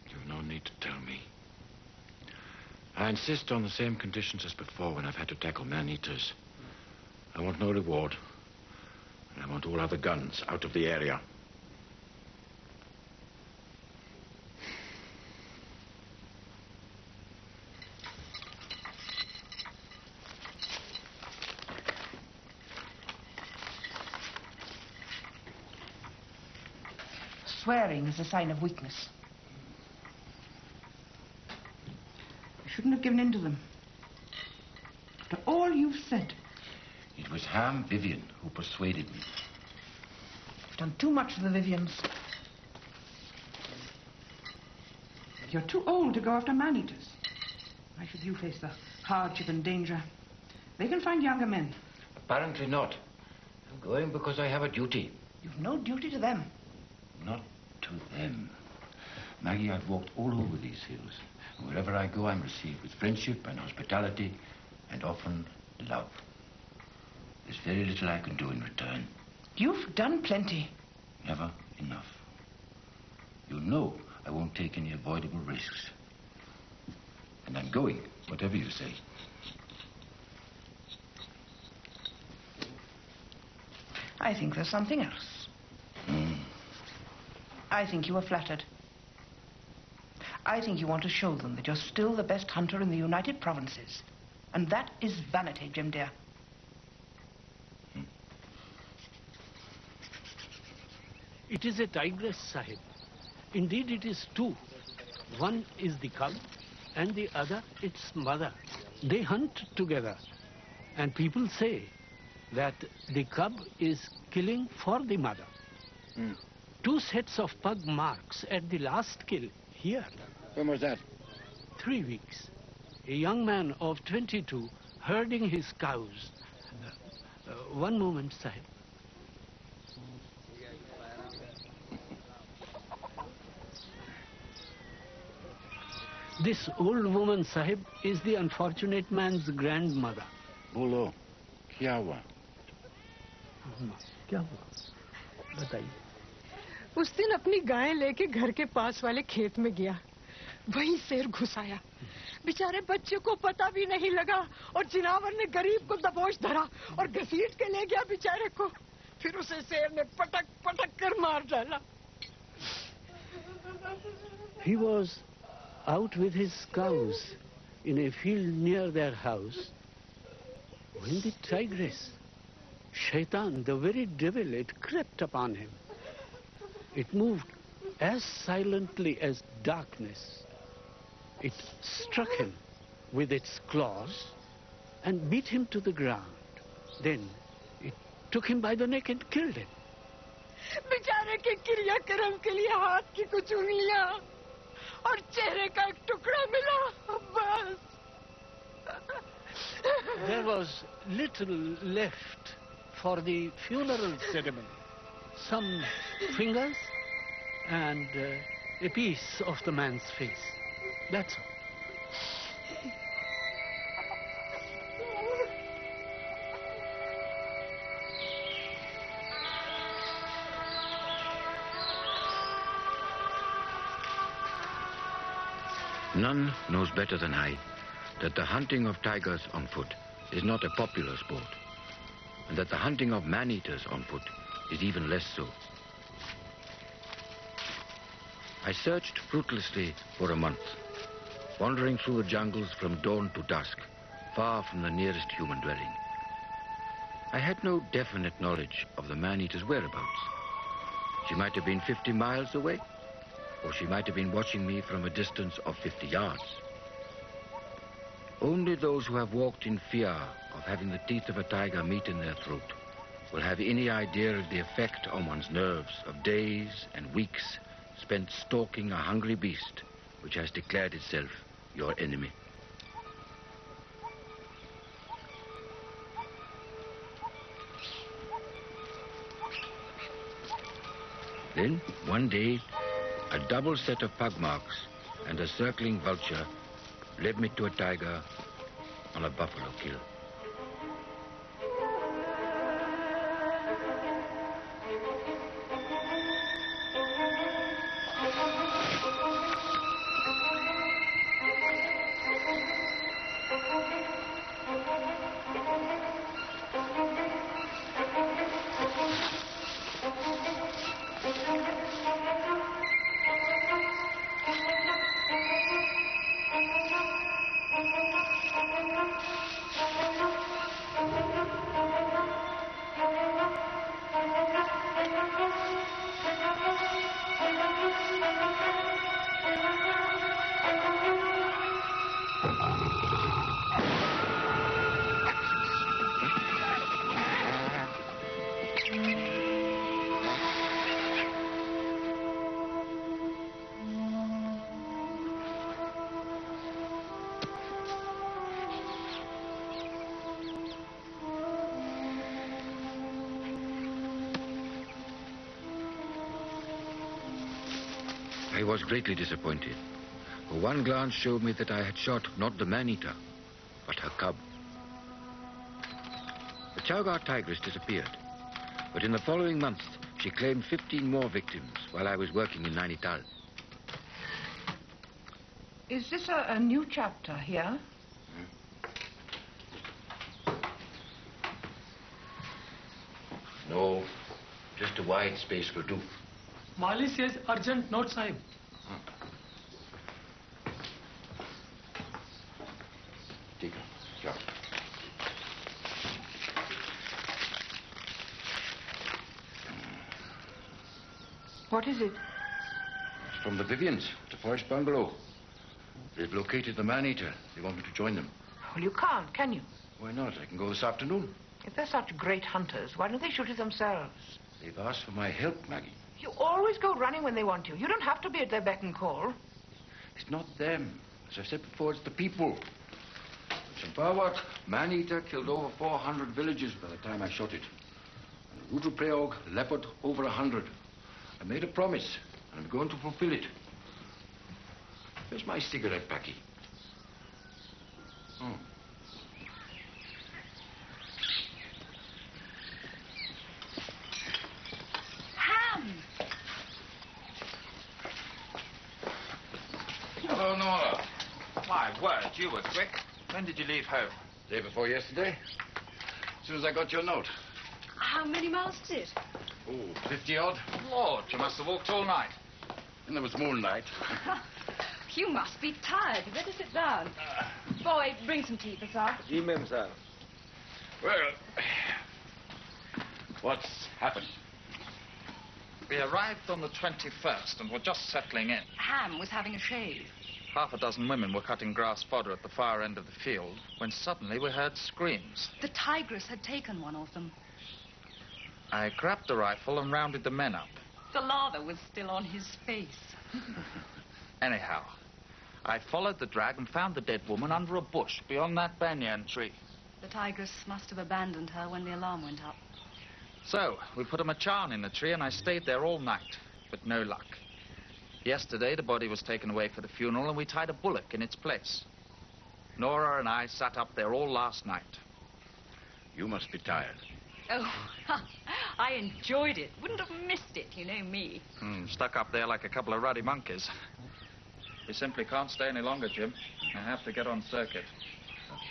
You've no need to tell me. I insist on the same conditions as before when I've had to tackle man-eaters. I want no reward. And I want all other guns out of the area. Swearing is a sign of weakness. I shouldn't have given in to them. After all you've said. It was Ham Vivian who persuaded me. You've done too much for the Vivians. You're too old to go after man-eaters. Why should you face the hardship and danger? They can find younger men. Apparently not. I'm going because I have a duty. You've no duty to them. Not to them. Maggie, I've walked all over these hills. And wherever I go, I'm received with friendship and hospitality and often love. There's very little I can do in return. You've done plenty. Never enough. You know I won't take any avoidable risks. And I'm going, whatever you say. I think there's something else. I think you were flattered. I think you want to show them that you're still the best hunter in the United Provinces. And that is vanity, Jim dear. It is a tigress, Sahib. Indeed, it is two. One is the cub, and the other its mother. They hunt together. And people say that the cub is killing for the mother. 2 sets of pug marks at the last kill here. When was that? 3 weeks. A young man of 22 herding his cows. One moment, Sahib. This old woman, Sahib, is the unfortunate man's grandmother. Bolo, क्या हुआ? क्या हुआ? बताइए. उस दिन अपनी गाय लेके घर के पास वाले खेत में गया. वहीं शेर घुस आया. बेचारे बच्चे को पता भी नहीं लगा और जिनावर ने गरीब को दबोच धरा और घसीट के ले गया बेचारे को. फिर उसे शेर ने पटक पटक कर मार डाला. He was out with his cows in a field near their house when the tigress, Shaitan, the very devil, it crept upon him. It moved as silently as darkness. It struck him with its claws and beat him to the ground. Then it took him by the neck and killed him. बेचारे के क्रियाक्रम के लिए हाथ की कुछ उंगलियां और चेहरे का एक टुकड़ा मिला बस. There was little left for the funeral ceremony. Some fingers and a piece of the man's face. That's all. None knows better than I that the hunting of tigers on foot is not a popular sport, and that the hunting of man-eaters on foot is even less so. I searched fruitlessly for a month, wandering through the jungles from dawn to dusk, far from the nearest human dwelling. I had no definite knowledge of the man-eater's whereabouts. She might have been 50 miles away, or she might have been watching me from a distance of 50 yards. Only those who have walked in fear of having the teeth of a tiger meet in their throat will have any idea of the effect on one's nerves of days and weeks spent stalking a hungry beast which has declared itself your enemy. Then, one day, a double set of pug marks and a circling vulture led me to a tiger on a buffalo kill. I was greatly disappointed, for one glance showed me that I had shot not the man-eater, but her cub. The Chowgar tigress disappeared, but in the following month she claimed 15 more victims while I was working in Nainital. Is this a new chapter here? No, just a wide space will do. Mali says urgent note, Sahib. Take her. Sure. What is it? It's from the Vivians, the forest bungalow. They've located the man-eater. They want me to join them. Well, you can't, can you? Why not? I can go this afternoon. If they're such great hunters, why don't they shoot it themselves? They've asked for my help, Maggie. You always go running when they want you. You don't have to be at their beck and call. It's not them. As I've said before, it's the people. Champawat, man-eater, killed over 400 villages by the time I shot it. And Rudraprayag, leopard, over 100. I made a promise, and I'm going to fulfill it. Where's my cigarette packy? Oh. Hello, Nora. My word, you were quick. When did you leave home? Day before yesterday. As soon as I got your note. How many miles is it? Oh, 50-odd. Lord, you must have walked all night. And there was moonlight. You must be tired. You better sit down. Boy, bring some tea for sir. Ji, ma'am, sir. Well, what's happened? We arrived on the 21st and were just settling in. Ham was having a shave. Half a dozen women were cutting grass fodder at the far end of the field when suddenly we heard screams. The tigress had taken one of them. I grabbed the rifle and rounded the men up. The lather was still on his face. Anyhow, I followed the drag and found the dead woman under a bush beyond that banyan tree. The tigress must have abandoned her when the alarm went up. So, we put a machan in the tree and I stayed there all night, but no luck. Yesterday, the body was taken away for the funeral and we tied a bullock in its place. Nora and I sat up there all last night. You must be tired. Oh, I enjoyed it. Wouldn't have missed it, you know me. Stuck up there like a couple of ruddy monkeys. We simply can't stay any longer, Jim. I have to get on circuit.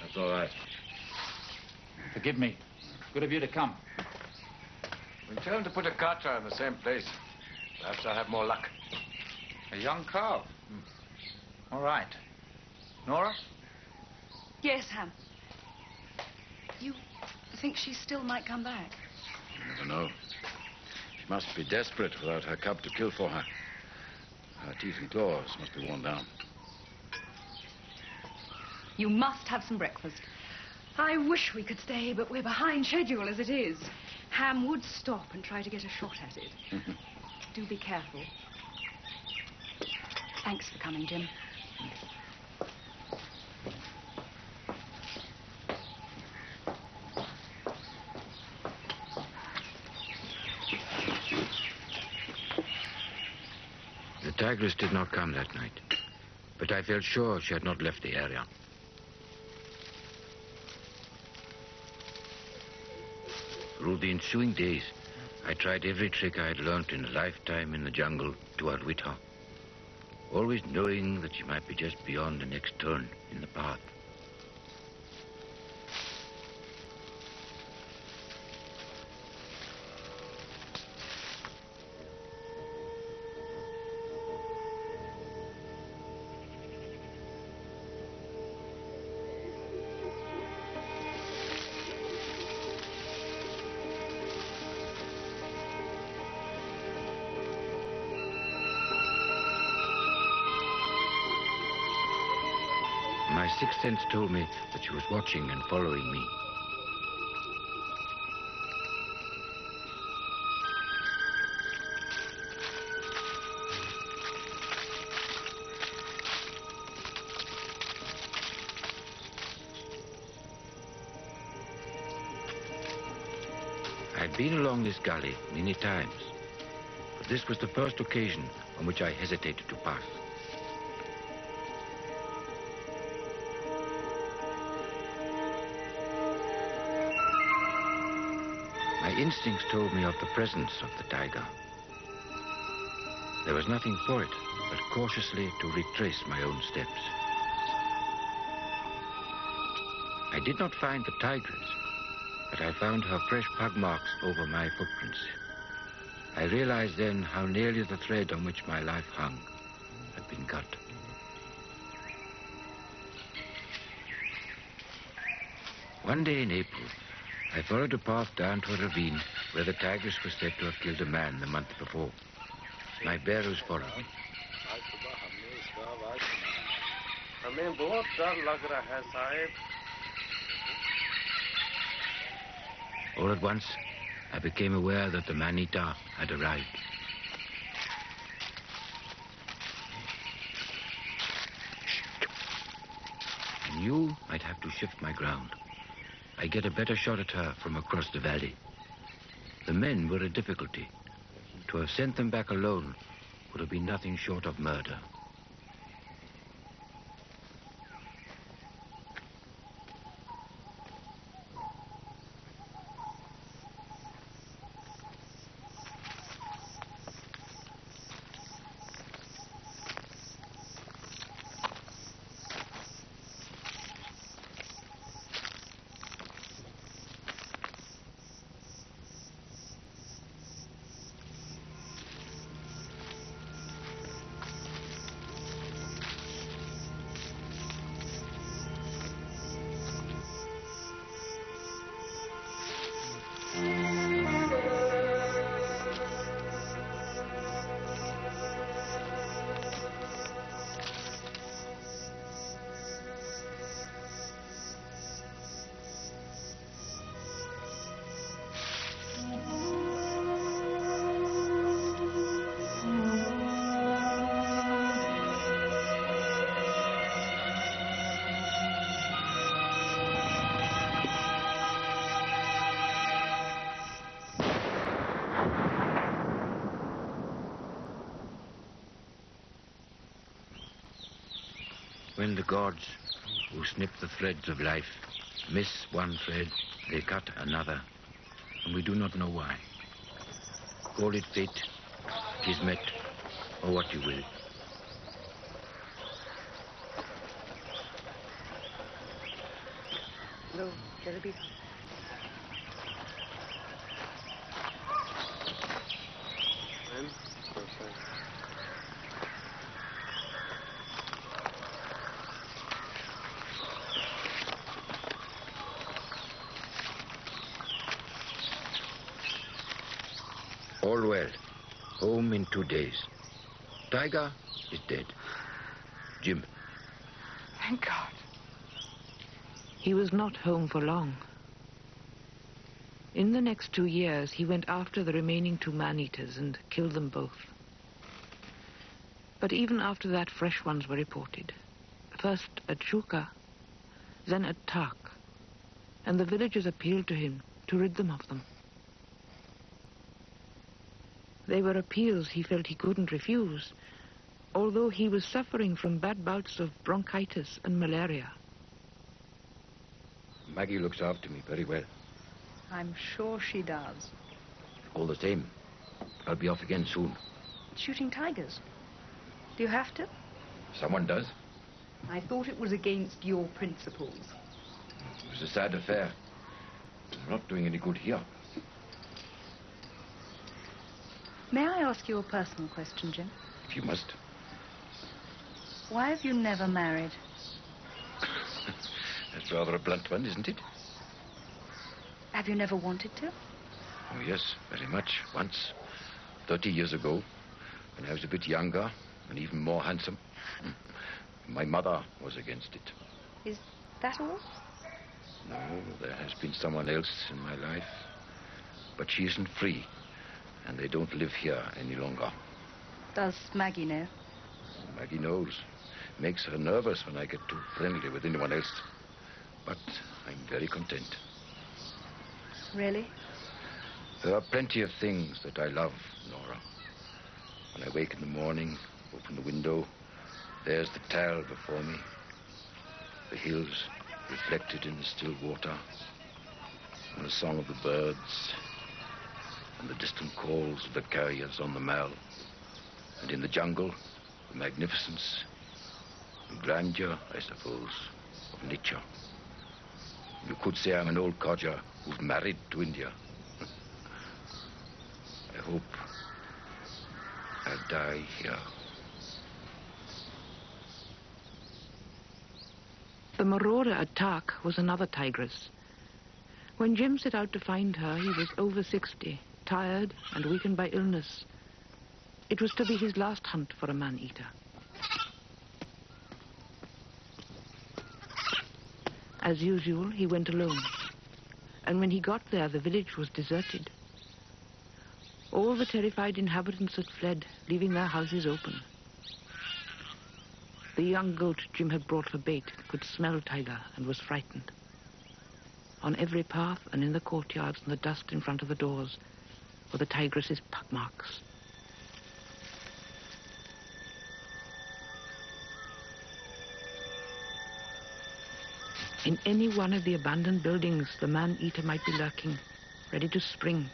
That's all right. Forgive me. Good of you to come. We tell him to put a katra in the same place. Perhaps I'll have more luck. A young calf. All right. Nora? Yes, Ham. You think she still might come back? You never know. She must be desperate without her cub to kill for her. Her teeth and claws must be worn down. You must have some breakfast. I wish we could stay, but we're behind schedule as it is. Ham would stop and try to get a shot at it. Do be careful. Thanks for coming, Jim. The tigress did not come that night, but I felt sure she had not left the area. Through the ensuing days, I tried every trick I had learnt in a lifetime in the jungle to outwit her, always knowing that she might be just beyond the next turn in the path. My sixth sense told me that she was watching and following me. I'd been along this gully many times, but this was the first occasion on which I hesitated to pass. My instincts told me of the presence of the tiger. There was nothing for it but cautiously to retrace my own steps. I did not find the tigress, but I found her fresh pug marks over my footprints. I realized then how nearly the thread on which my life hung had been cut. One day in April, I followed a path down to a ravine where the tigress was said to have killed a man the month before. My bearers followed me. All at once, I became aware that the man-eater had arrived. I knew I'd have to shift my ground. I get a better shot at her from across the valley. The men were a difficulty. To have sent them back alone would have been nothing short of murder. When the gods, who snip the threads of life, miss one thread, they cut another, and we do not know why. Call it fate, kismet, or what you will. No, Jalebi. All well. Home in 2 days. Tiger is dead. Jim. Thank God. He was not home for long. In the next 2 years, he went after the remaining 2 man-eaters and killed them both. But even after that, fresh ones were reported. First at Shuka, then at Tak, and the villagers appealed to him to rid them of them. They were appeals he felt he couldn't refuse, although he was suffering from bad bouts of bronchitis and malaria. Maggie looks after me very well. I'm sure she does. All the same, I'll be off again soon. Shooting tigers? Do you have to? Someone does. I thought it was against your principles. It was a sad affair. We're not doing any good here. May I ask you a personal question, Jim? If you must. Why have you never married? That's rather a blunt one, isn't it? Have you never wanted to? Oh, yes, very much. Once, 30 years ago, when I was a bit younger and even more handsome. My mother was against it. Is that all? No, there has been someone else in my life. But she isn't free, and they don't live here any longer. Does Maggie know? Maggie knows. Makes her nervous when I get too friendly with anyone else. But I'm very content. Really? There are plenty of things that I love, Nora. When I wake in the morning, open the window, there's the Tal before me. The hills reflected in the still water. And the song of the birds. And the distant calls of the carriers on the Mall. And in the jungle, the magnificence and grandeur, I suppose, of nature. You could say I'm an old codger who's married to India. I hope I'll die here. The marauder at Tak was another tigress. When Jim set out to find her, he was over 60, tired and weakened by illness. It was to be his last hunt for a man-eater. As usual, he went alone. And when he got there, the village was deserted. All the terrified inhabitants had fled, leaving their houses open. The young goat Jim had brought for bait could smell Tiger and was frightened. On every path and in the courtyards and the dust in front of the doors were the tigress's pack marks. In any one of the abandoned buildings, the man-eater might be lurking, ready to spring.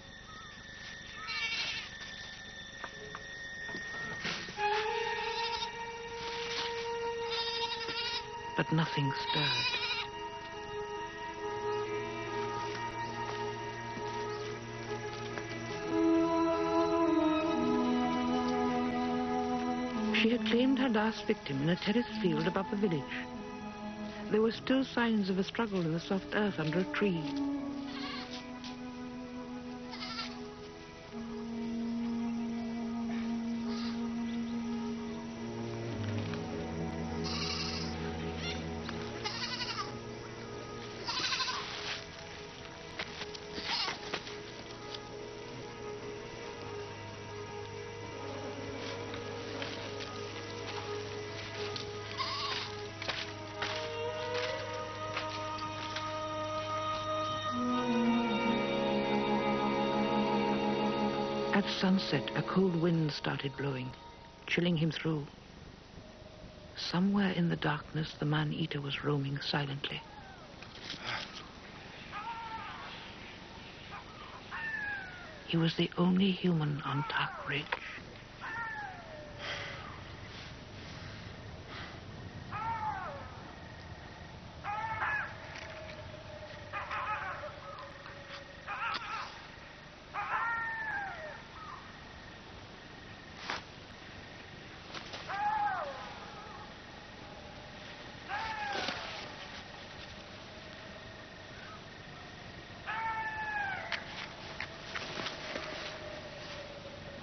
But nothing stirred. She had claimed her last victim in a terraced field above the village. There were still signs of a struggle in the soft earth under a tree. At sunset, a cold wind started blowing, chilling him through. Somewhere in the darkness, the man-eater was roaming silently. He was the only human on Tak Ridge.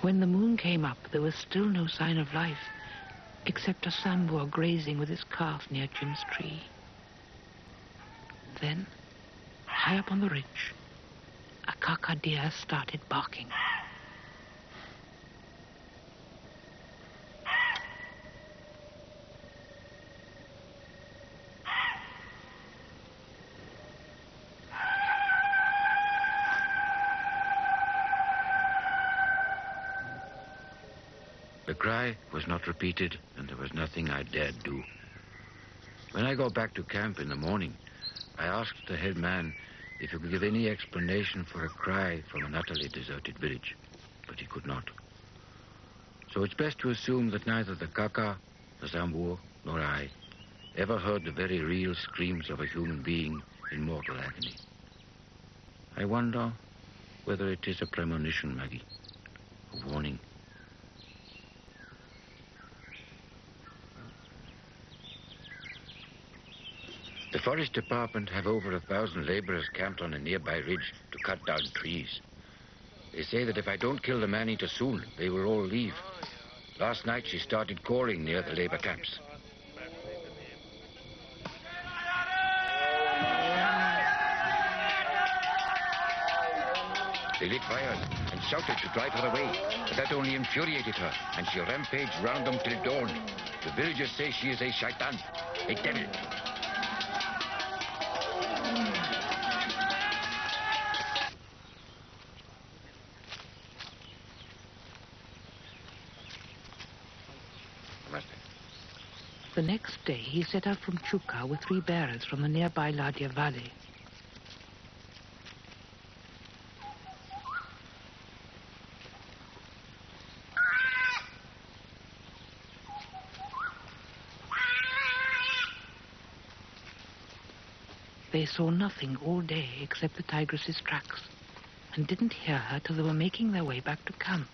When the moon came up, there was still no sign of life, except a sambur grazing with his calf near Jim's tree. Then, high up on the ridge, a kaka deer started barking. The cry was not repeated, and there was nothing I dared do. When I got back to camp in the morning, I asked the head man if he could give any explanation for a cry from an utterly deserted village, but he could not. So it's best to assume that neither the kaka, the sambur, nor I ever heard the very real screams of a human being in mortal agony. I wonder whether it is a premonition, Maggie, a warning. The forest department have over 1,000 laborers camped on a nearby ridge to cut down trees. They say that if I don't kill the man-eater soon, they will all leave. Last night she started calling near the labor camps. They lit fires and shouted to drive her away, but that only infuriated her, and she rampaged round them till dawn. The villagers say she is a shaitan, a devil. The next day, he set out from Chuka with 3 bearers from the nearby Ladia Valley. They saw nothing all day except the tigress's tracks, and didn't hear her till they were making their way back to camp.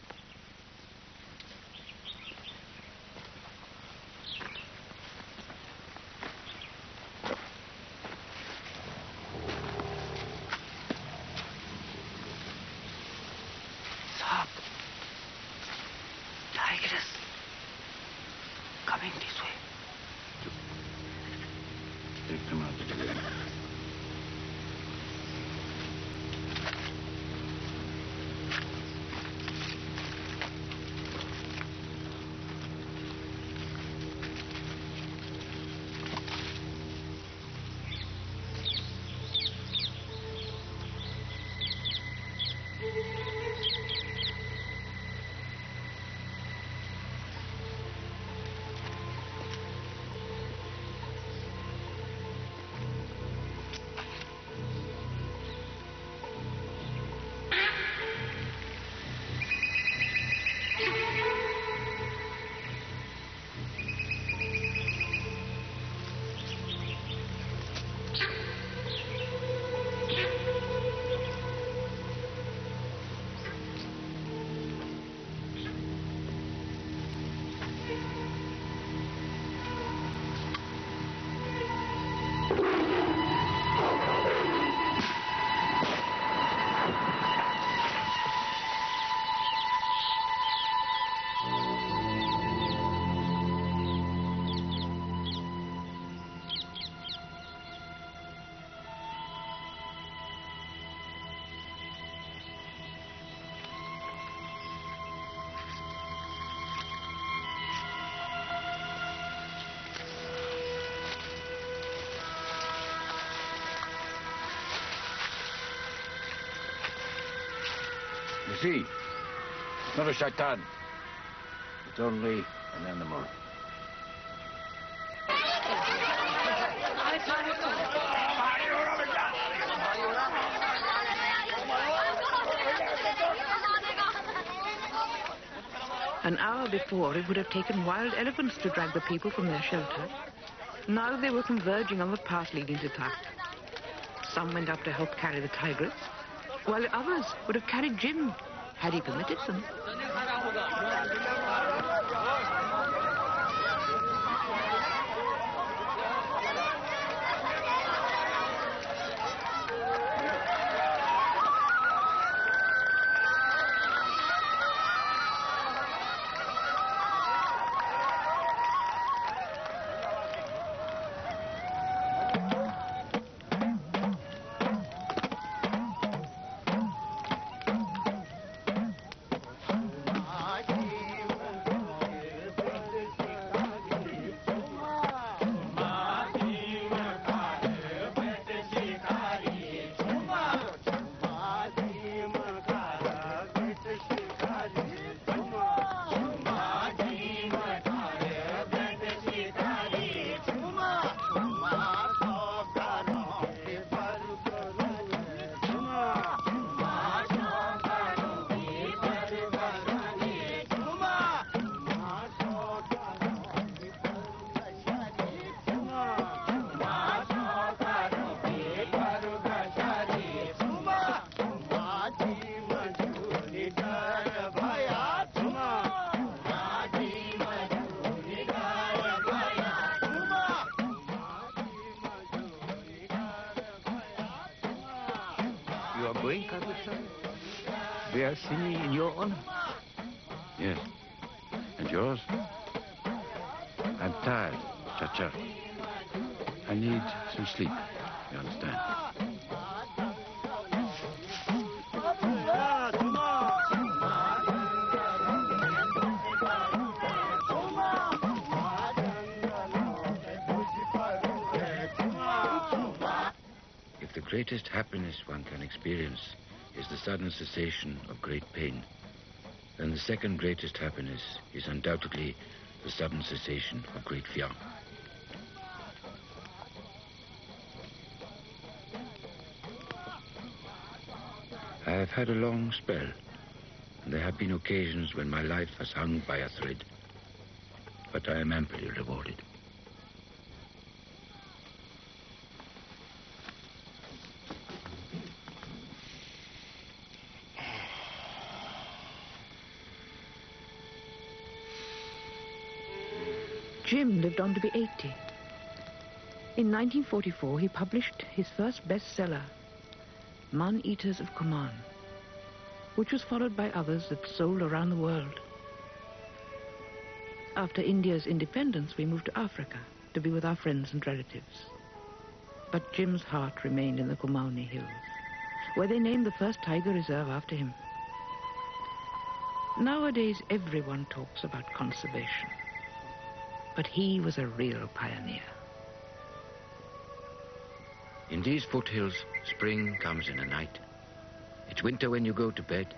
Stop. Tigress. Coming this way. Take them out. You see, it's not a shaitan. It's only an animal. An hour before, it would have taken wild elephants to drag the people from their shelter. Now they were converging on the path leading to Takht. Some went up to help carry the tigress, while others would have carried Jim, had he permitted them. We are singing in your honor. Yes. And yours? I'm tired, Chacha. I need some sleep, you understand? If the greatest happiness one can experience is the sudden cessation of great pain, then the second greatest happiness is undoubtedly the sudden cessation of great fear. I have had a long spell, and there have been occasions when my life has hung by a thread, but I am amply rewarded. Jim lived on to be 80. In 1944, he published his first bestseller, Man-Eaters of Kumaon, which was followed by others that sold around the world. After India's independence, we moved to Africa to be with our friends and relatives. But Jim's heart remained in the Kumaoni hills, where they named the first tiger reserve after him. Nowadays, everyone talks about conservation. But he was a real pioneer. In these foothills, spring comes in a night. It's winter when you go to bed,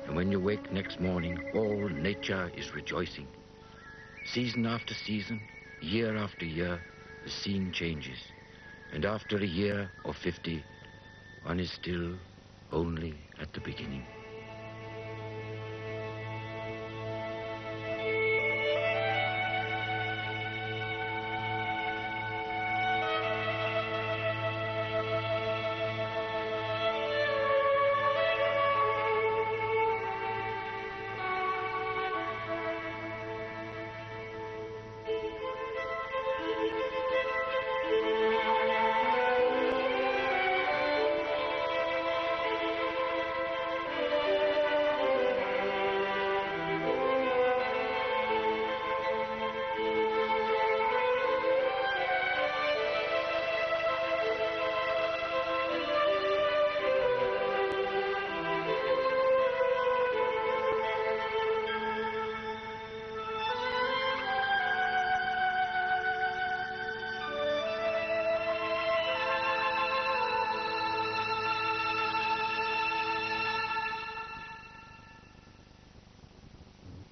and when you wake next morning, all nature is rejoicing. Season after season, year after year, the scene changes. And after a year or 50, one is still only at the beginning.